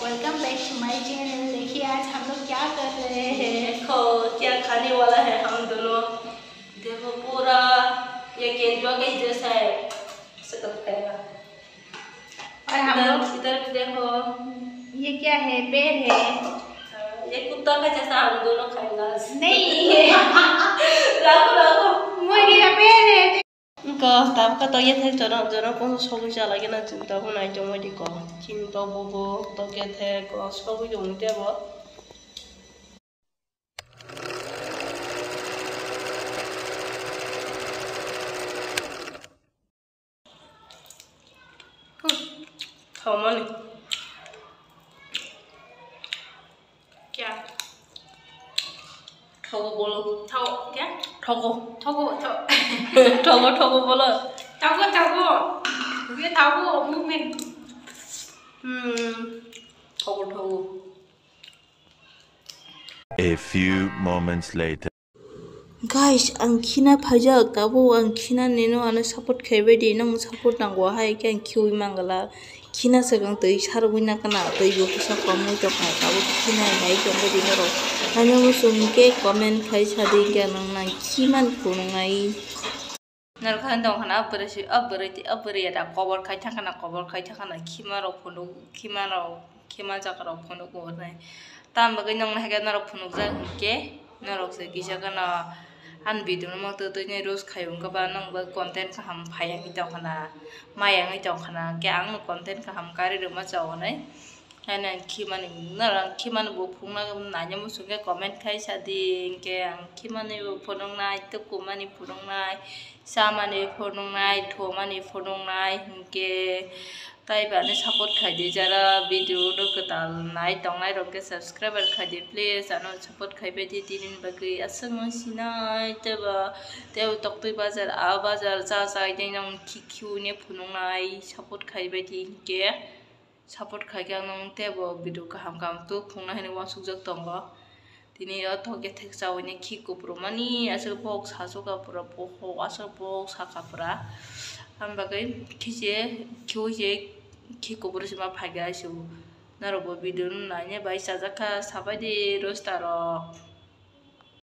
Welcome back to my channel. देखिए आज हम लोग क्या कर रहे हैं। देखो क्या खाने वाला है हम दोनों। देखो पूरा ये केंचुआ के जैसा है, ऐसे लगता है। और हम लोग इधर भी देखो, ये क्या है, पेड़ है। ये कुत्ता का जैसा हम दोनों खाएंगे। नहीं राखो राखो, मुर्गी का पेड़ है। तब का तो ये थे जोनो जोनो को सब चला के ना चिंता को नहीं जो मुझे को चिंता बोबो तो के थे को सब जो मुझे वो खाओ क्या ठगो बोलो, ठगो क्या ठगो ठगो ठगो ठगो बोलो, ठगो ठगो ये ठगो movement ठगो ठगो। A few moments later. Guys, ang kina pajak tabo ang kina nino ano support kaibe di nang support nang gua hai kan kiui mangala kina segang tei sarwina kana tei go sa kamu to kai tabo kina nai jong be dino ro hanya musung ke comment kai sadi ke nang nang kiman kunai nar khan dong kana apere ya da cover kai thakana kima ro phono kima jakaro phono ko nai tam bagai nong na ga na ro phono ja ke narok se kisa kana an video no mata to ne rose khayung ka ba nang ba content ka ham phayang i taw khana mayang i taw khana ke ang content ka ham kari ro ma chaw nai ana khiman bo phungna na nya mu suge comment khai sa ding ke ang khimani bo phonong nai to kumani phonong nai samani phonong nai thomani phonong nai ke তাই বানে support খাইদে যারা video দকতাল নাই টংনাই রকে subscriber খাইদে please আনো support খাইবে দি দিন বাকি আসং Sinai তেবা তেও তক্তই বাজার আ বাজার যা যাই দে নং কিকিউ নে ফুনংনাই সাপোর্ট খাইবে দি কে সাপোর্ট খাইगा নং তেবো ভিডিও কাহাম কাম তো ফুংনা হেনে ওয়াসুক জক তंग दिनै थके थेक जावने खिकुप्रो मानि आसो बक सासोगापुरा बक आसो बक साखापुरा हामबागै खिजे खिउजे खिकुप्रो सिमा फाइगा आसो नारबो भिडियो नायने बाय साजाका साबायदि रोस्टार